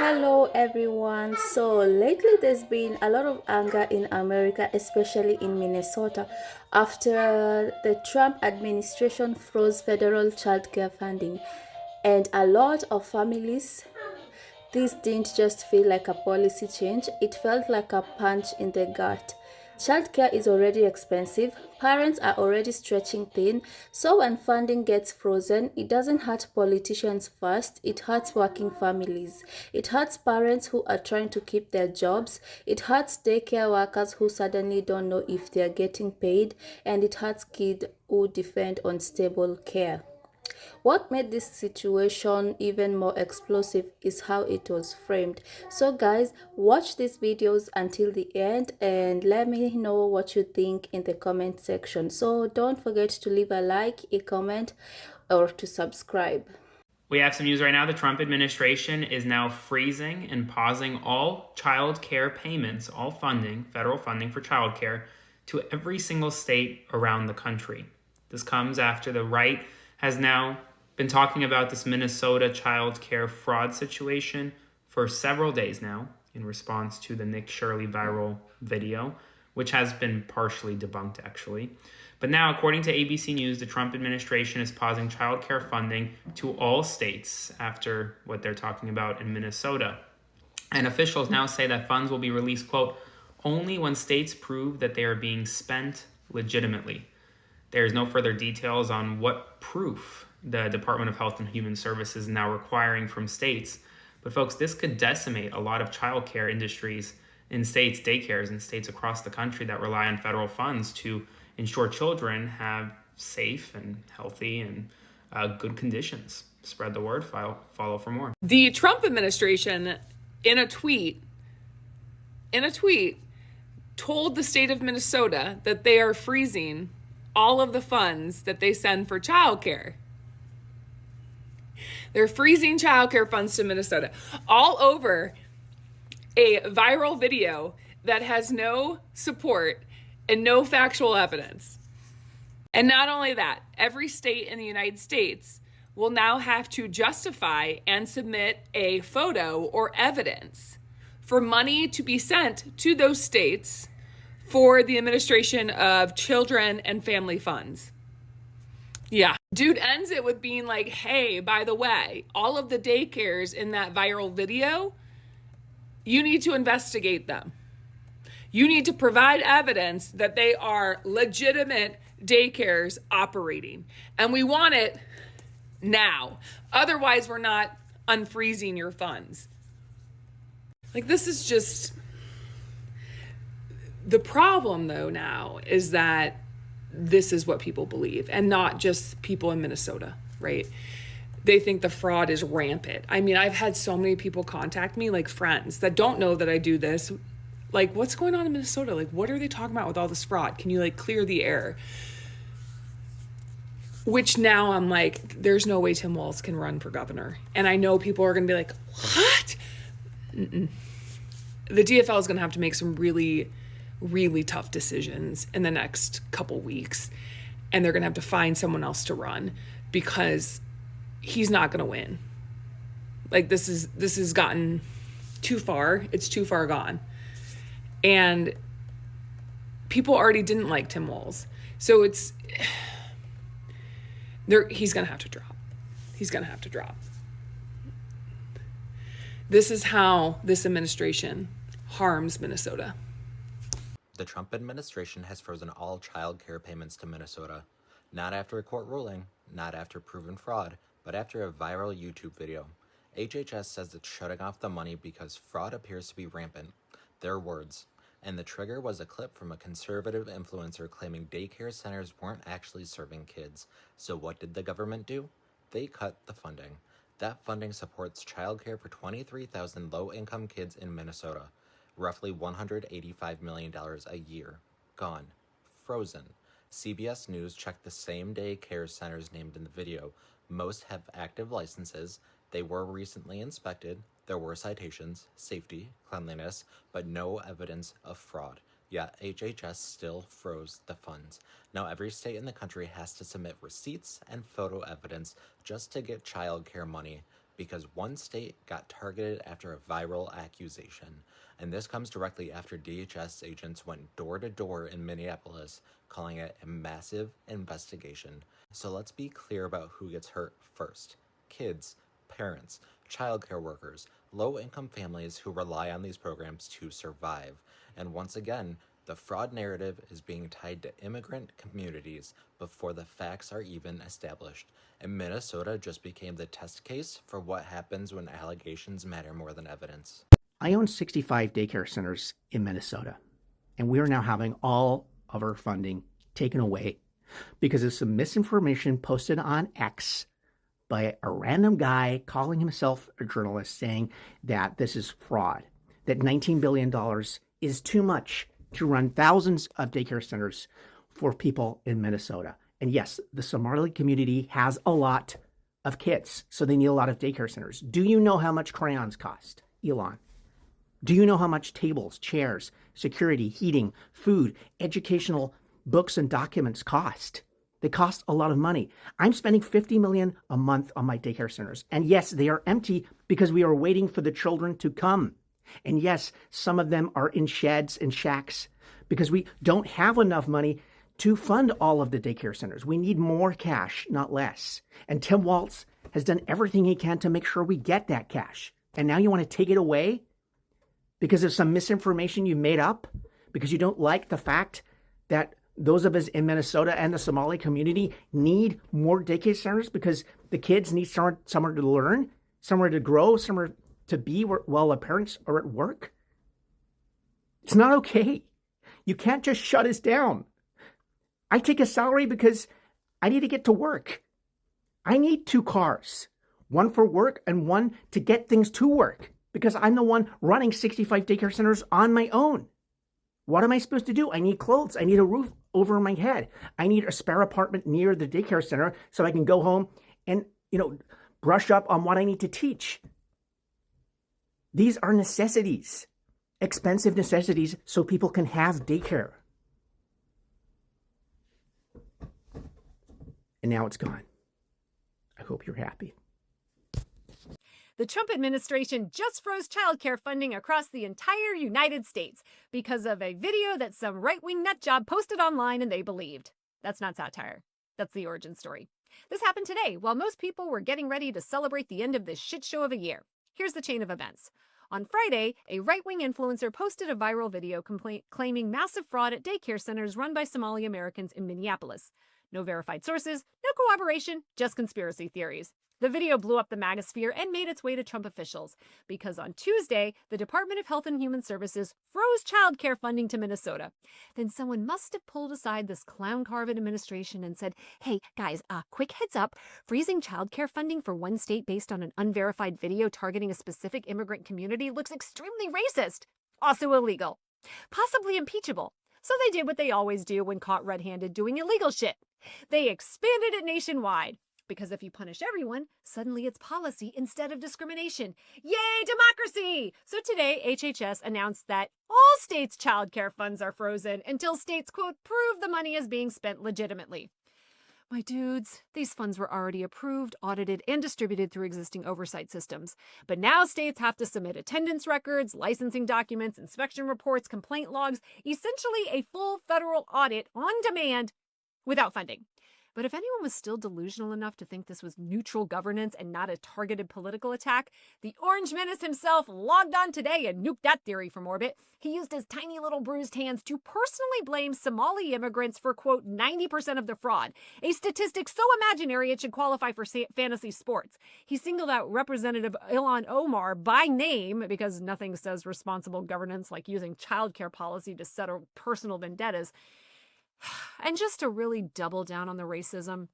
Hello everyone. So lately there's been a lot of anger in America, especially in Minnesota, after the Trump administration froze federal childcare funding. And a lot of families, this didn't just feel like a policy change, it felt like a punch in the gut. Childcare is already expensive, parents are already stretching thin, so when funding gets frozen, it doesn't hurt politicians first, it hurts working families. It hurts parents who are trying to keep their jobs, it hurts daycare workers who suddenly don't know if they're getting paid, and it hurts kids who depend on stable care. What made this situation even more explosive is how it was framed. So guys, watch these videos until the end and let me know what you think in the comment section. So don't forget to leave a like, a comment, or to subscribe. We have some news right now. The Trump administration is now freezing and pausing all child care payments, all funding, federal funding for child care, to every single state around the country. This comes after the right has now been talking about this Minnesota child care fraud situation for several days now in response to the Nick Shirley viral video, which has been partially debunked actually. But now, according to ABC News, the Trump administration is pausing child care funding to all states after what they're talking about in Minnesota. And officials now say that funds will be released, quote, only when states prove that they are being spent legitimately. There is no further details on what proof the Department of Health and Human Services is now requiring from states. But folks, this could decimate a lot of childcare industries in states, daycares in states across the country that rely on federal funds to ensure children have safe and healthy and good conditions. Spread the word, follow for more. The Trump administration, in a tweet, told the state of Minnesota that they are freezing all of the funds that they send for childcare. They're freezing childcare funds to Minnesota all over a viral video that has no support and no factual evidence. And not only that, every state in the United States will now have to justify and submit a photo or evidence for money to be sent to those states for the administration of children and family funds. Yeah. Dude ends it with being like, hey, by the way, all of the daycares in that viral video, you need to investigate them. You need to provide evidence that they are legitimate daycares operating. And we want it now. Otherwise, we're not unfreezing your funds. Like, this is just... The problem, though, now is that this is what people believe, and not just people in Minnesota, right? They think the fraud is rampant. I mean, I've had so many people contact me, like friends that don't know that I do this. Like, what's going on in Minnesota? Like, what are they talking about with all this fraud? Can you, like, clear the air? Which now I'm like, there's no way Tim Walz can run for governor. And I know people are going to be like, what? Mm-mm. The DFL is going to have to make some really, really tough decisions in the next couple weeks. And they're going to have to find someone else to run because he's not going to win. Like, this has gotten too far. It's too far gone. And people already didn't like Tim Walz. So he's going to have to drop. He's going to have to drop. This is how this administration harms Minnesota. The Trump administration has frozen all child care payments to Minnesota, not after a court ruling, not after proven fraud, but after a viral YouTube video. HHS says it's shutting off the money because fraud appears to be rampant. Their words. And the trigger was a clip from a conservative influencer claiming daycare centers weren't actually serving kids. So what did the government do? They cut the funding. That funding supports childcare for 23,000 low-income kids in Minnesota. Roughly $185 million a year. Gone. Frozen. CBS News checked the same day care centers named in the video. Most have active licenses. They were recently inspected. There were citations, safety, cleanliness, but no evidence of fraud. Yet HHS still froze the funds. Now every state in the country has to submit receipts and photo evidence just to get child care money. because one state got targeted after a viral accusation. And this comes directly after DHS agents went door to door in Minneapolis, calling it a massive investigation. So let's be clear about who gets hurt first: kids, parents, childcare workers, low-income families who rely on these programs to survive. And once again, the fraud narrative is being tied to immigrant communities before the facts are even established. And Minnesota just became the test case for what happens when allegations matter more than evidence. I own 65 daycare centers in Minnesota, and we are now having all of our funding taken away because of some misinformation posted on X by a random guy calling himself a journalist, saying that this is fraud, that $19 billion is too much to run thousands of daycare centers for people in Minnesota. And yes, the Somali community has a lot of kids, so they need a lot of daycare centers. Do you know how much crayons cost, Elon? Do you know how much tables, chairs, security, heating, food, educational books and documents cost? They cost a lot of money. I'm spending $50 million a month on my daycare centers. And yes, they are empty because we are waiting for the children to come. And yes, some of them are in sheds and shacks because we don't have enough money to fund all of the daycare centers. We need more cash, not less. And Tim Walz has done everything he can to make sure we get that cash. And now you want to take it away because of some misinformation you made up? Because you don't like the fact that those of us in Minnesota and the Somali community need more daycare centers because the kids need somewhere to learn, somewhere to grow, somewhere to be while the parents are at work? It's not okay. You can't just shut us down. I take a salary because I need to get to work. I need 2 cars, one for work and one to get things to work because I'm the one running 65 daycare centers on my own. What am I supposed to do? I need clothes. I need a roof over my head. I need a spare apartment near the daycare center so I can go home and, brush up on what I need to teach. These are necessities, expensive necessities, so people can have daycare. And now it's gone. I hope you're happy. The Trump administration just froze childcare funding across the entire United States because of a video that some right-wing nutjob posted online and they believed. That's not satire. That's the origin story. This happened today while most people were getting ready to celebrate the end of this shit show of a year. Here's the chain of events. On Friday, a right-wing influencer posted a viral video claiming massive fraud at daycare centers run by Somali Americans in Minneapolis. No verified sources, no corroboration, just conspiracy theories. The video blew up the MAGAsphere and made its way to Trump officials because on Tuesday, the Department of Health and Human Services froze childcare funding to Minnesota. Then someone must have pulled aside this clown car of an administration and said, hey, guys, quick heads up, freezing childcare funding for one state based on an unverified video targeting a specific immigrant community looks extremely racist, also illegal, possibly impeachable. So they did what they always do when caught red-handed doing illegal shit. They expanded it nationwide. Because if you punish everyone, suddenly it's policy instead of discrimination. Yay, democracy! So today, HHS announced that all states' childcare funds are frozen until states, quote, prove the money is being spent legitimately. My dudes, these funds were already approved, audited, and distributed through existing oversight systems. But now states have to submit attendance records, licensing documents, inspection reports, complaint logs, essentially a full federal audit on demand without funding. But if anyone was still delusional enough to think this was neutral governance and not a targeted political attack, the Orange Menace himself logged on today and nuked that theory from orbit. He used his tiny little bruised hands to personally blame Somali immigrants for, quote, 90% of the fraud, a statistic so imaginary it should qualify for fantasy sports. He singled out Representative Ilhan Omar by name because nothing says responsible governance like using childcare policy to settle personal vendettas. And just to really double down on the racism,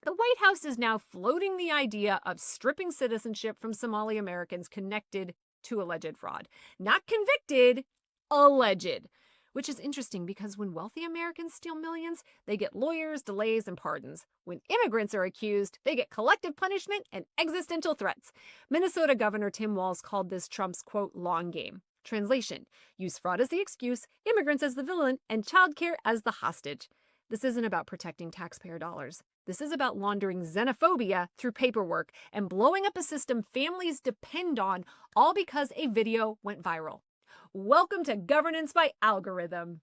the White House is now floating the idea of stripping citizenship from Somali Americans connected to alleged fraud. Not convicted, alleged. Which is interesting because when wealthy Americans steal millions, they get lawyers, delays, and pardons. When immigrants are accused, they get collective punishment and existential threats. Minnesota Governor Tim Walz called this Trump's, quote, long game. Translation: use fraud as the excuse, immigrants as the villain, and childcare as the hostage. This isn't about protecting taxpayer dollars. This is about laundering xenophobia through paperwork and blowing up a system families depend on, all because a video went viral. Welcome to Governance by Algorithm.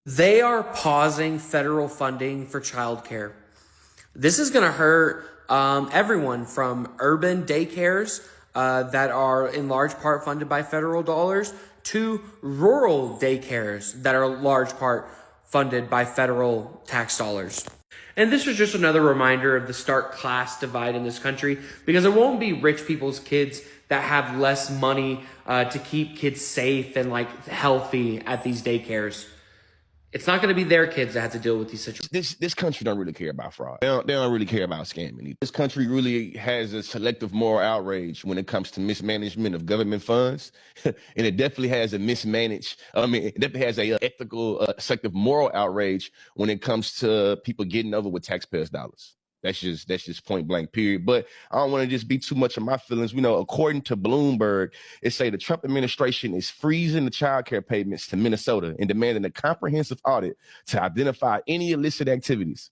They are pausing federal funding for childcare. This is going to hurt everyone from urban daycares that are in large part funded by federal dollars to rural daycares that are in large part funded by federal tax dollars. And this was just another reminder of the stark class divide in this country, because it won't be rich people's kids that have less money to keep kids safe and healthy at these daycares. It's not going to be their kids that have to deal with these situations. This country don't really care about fraud. They don't really care about scamming. This country really has a selective moral outrage when it comes to mismanagement of government funds, and it definitely has a it definitely has a ethical, selective moral outrage when it comes to people getting over with taxpayers' dollars. That's just point blank, period. But I don't want to just be too much of my feelings. According to Bloomberg, it say the Trump administration is freezing the child care payments to Minnesota and demanding a comprehensive audit to identify any illicit activities.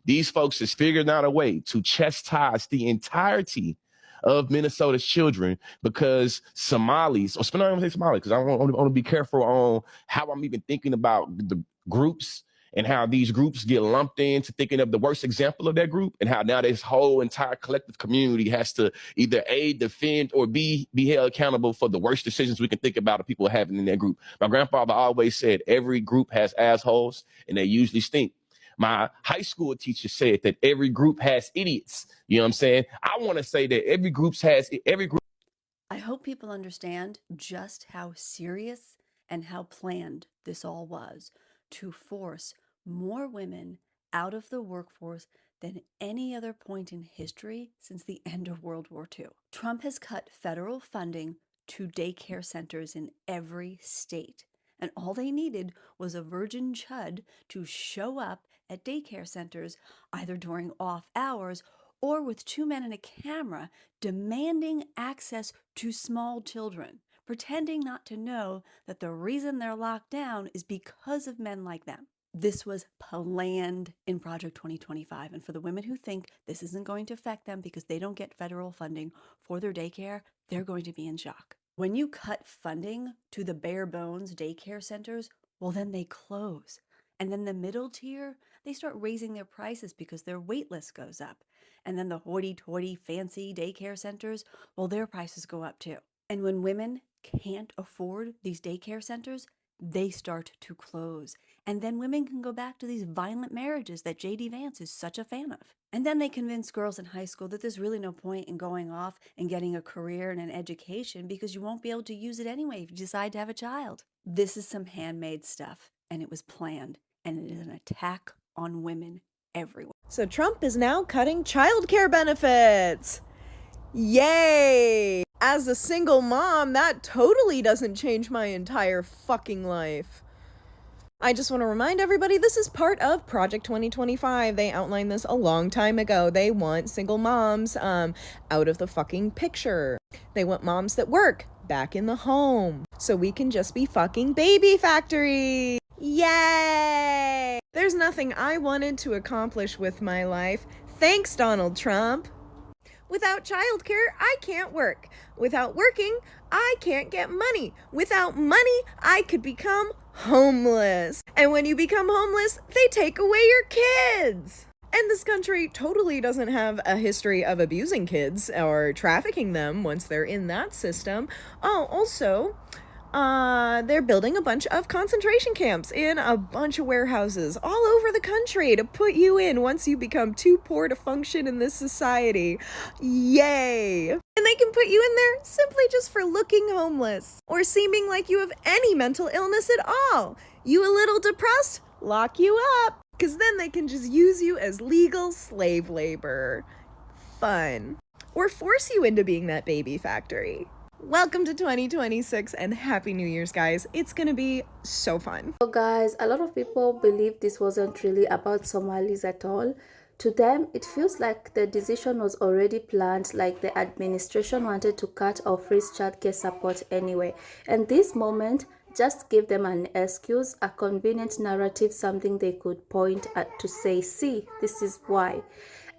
These folks is figuring out a way to chastise the entirety of Minnesota's children because Somalis, or I'm not going to say Somali because I want to be careful on how I'm even thinking about the groups and how these groups get lumped into thinking of the worst example of that group, and how now this whole entire collective community has to either aid, defend, or be held accountable for the worst decisions we can think about of people having in that group. My grandfather always said every group has assholes, and they usually stink. My high school teacher said that every group has idiots. You know what I'm saying? I want to say that every group. I hope people understand just how serious and how planned this all was to force more women out of the workforce than any other point in history since the end of World War II. Trump has cut federal funding to daycare centers in every state, and all they needed was a virgin chud to show up at daycare centers either during off hours or with two men and a camera demanding access to small children, pretending not to know that the reason they're locked down is because of men like them. This was planned in Project 2025. And for the women who think this isn't going to affect them because they don't get federal funding for their daycare, they're going to be in shock. When you cut funding to the bare bones daycare centers, well, then they close. And then the middle tier, they start raising their prices because their wait list goes up. And then the hoity-toity fancy daycare centers, well, their prices go up too. And when women can't afford these daycare centers, they start to close. And then women can go back to these violent marriages that J.D. Vance is such a fan of. And then they convince girls in high school that there's really no point in going off and getting a career and an education because you won't be able to use it anyway if you decide to have a child. This is some handmade stuff, and it was planned, and it is an attack on women everywhere. So Trump is now cutting childcare benefits. Yay! As a single mom, that totally doesn't change my entire fucking life. I just want to remind everybody this is part of Project 2025. They outlined this a long time ago. They want single moms out of the fucking picture. They want moms that work back in the home so we can just be fucking baby factory. Yay! There's nothing I wanted to accomplish with my life. Thanks, Donald Trump. Without childcare, I can't work. Without working, I can't get money. Without money, I could become homeless. And when you become homeless, they take away your kids. And this country totally doesn't have a history of abusing kids or trafficking them once they're in that system. Oh, also, they're building a bunch of concentration camps in a bunch of warehouses all over the country to put you in once you become too poor to function in this society. Yay! And they can put you in there simply just for looking homeless or seeming like you have any mental illness at all. You a little depressed? Lock you up, because then they can just use you as legal slave labor. Fun. Or force you into being that baby factory. Welcome to 2026 and Happy New Year's, guys. It's gonna be so fun. So guys, a lot of people believe this wasn't really about Somalis at all. To them, it feels like the decision was already planned, like the administration wanted to cut or freeze childcare support anyway. And this moment just gave them an excuse, a convenient narrative, something they could point at to say, see, this is why.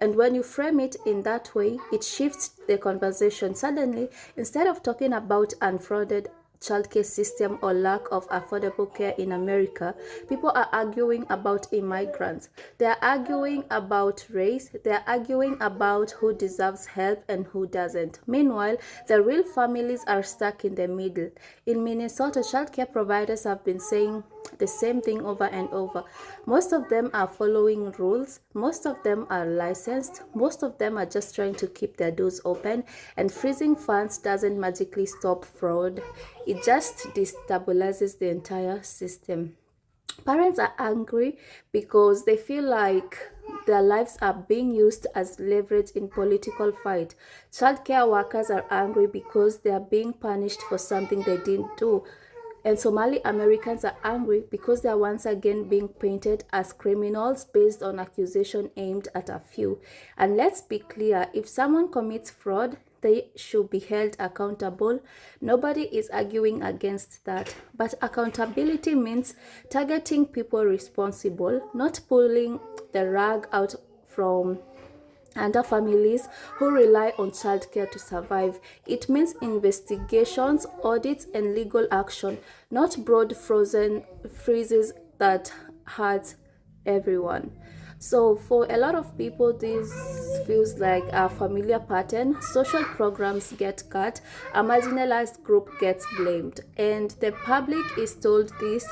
And when you frame it in that way, it shifts the conversation. Suddenly, instead of talking about unfrauded childcare system or lack of affordable care in America, people are arguing about immigrants. They are arguing about race. They are arguing about who deserves help and who doesn't. Meanwhile, the real families are stuck in the middle. In Minnesota, childcare providers have been saying the same thing over and over. Most of them are following rules. Most of them are licensed. Most of them are just trying to keep their doors open. And freezing funds doesn't magically stop fraud. It just destabilizes the entire system. Parents are angry because they feel like their lives are being used as leverage in political fight. Childcare workers are angry because they are being punished for something they didn't do. And Somali Americans are angry because they are once again being painted as criminals based on accusation aimed at a few. And let's be clear, if someone commits fraud, they should be held accountable. Nobody is arguing against that. But accountability means targeting people responsible, not pulling the rug out from under families who rely on childcare to survive. It means investigations, audits, and legal action, not broad frozen freezes that hurt everyone. So for a lot of people, this feels like a familiar pattern. Social programs get cut, a marginalized group gets blamed, and the public is told this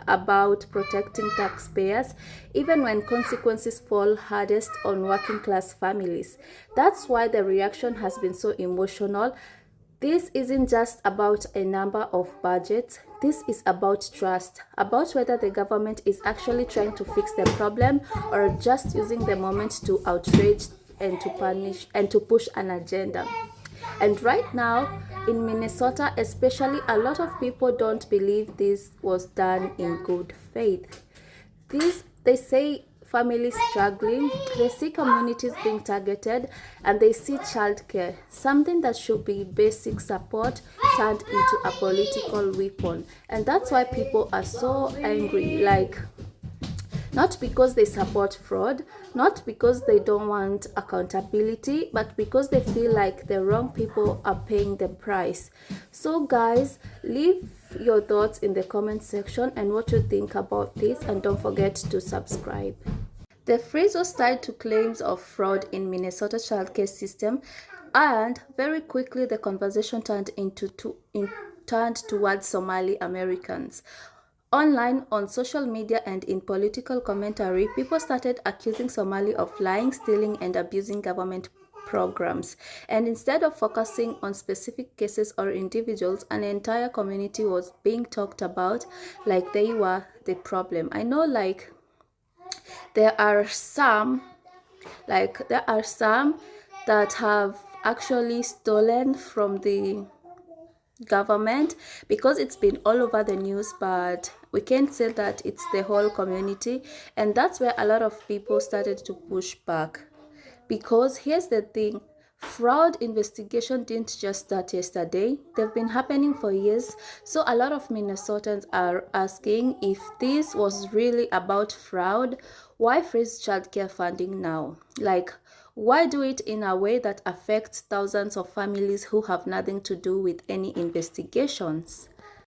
about protecting taxpayers, even when consequences fall hardest on working class families. That's why the reaction has been so emotional. This isn't just about a number of budgets. This is about trust, about whether the government is actually trying to fix the problem or just using the moment to outrage and to punish and to push an agenda. And right now in Minnesota, especially, a lot of people don't believe this was done in good faith. They say families struggling, they see communities being targeted, and they see childcare, something that should be basic support, turned into a political weapon. And that's why people are so angry, like, not because they support fraud, not because they don't want accountability, but because they feel like the wrong people are paying the price. So guys, leave your thoughts in the comment section and what you think about this, and don't forget to subscribe. The freeze was tied to claims of fraud in Minnesota childcare system, and very quickly the conversation turned towards Somali Americans. Online, on social media, and in political commentary, people started accusing Somali of lying, stealing, and abusing government programs. And instead of focusing on specific cases or individuals, an entire community was being talked about like they were the problem. I know, like, there are some that have actually stolen from the government, because it's been all over the news, but we can't say that it's the whole community. And that's where a lot of people started to push back, because here's the thing: fraud investigation didn't just start yesterday. They've been happening for years. So a lot of Minnesotans are asking, if this was really about fraud, why freeze childcare funding now? Like, why do it in a way that affects thousands of families who have nothing to do with any investigations?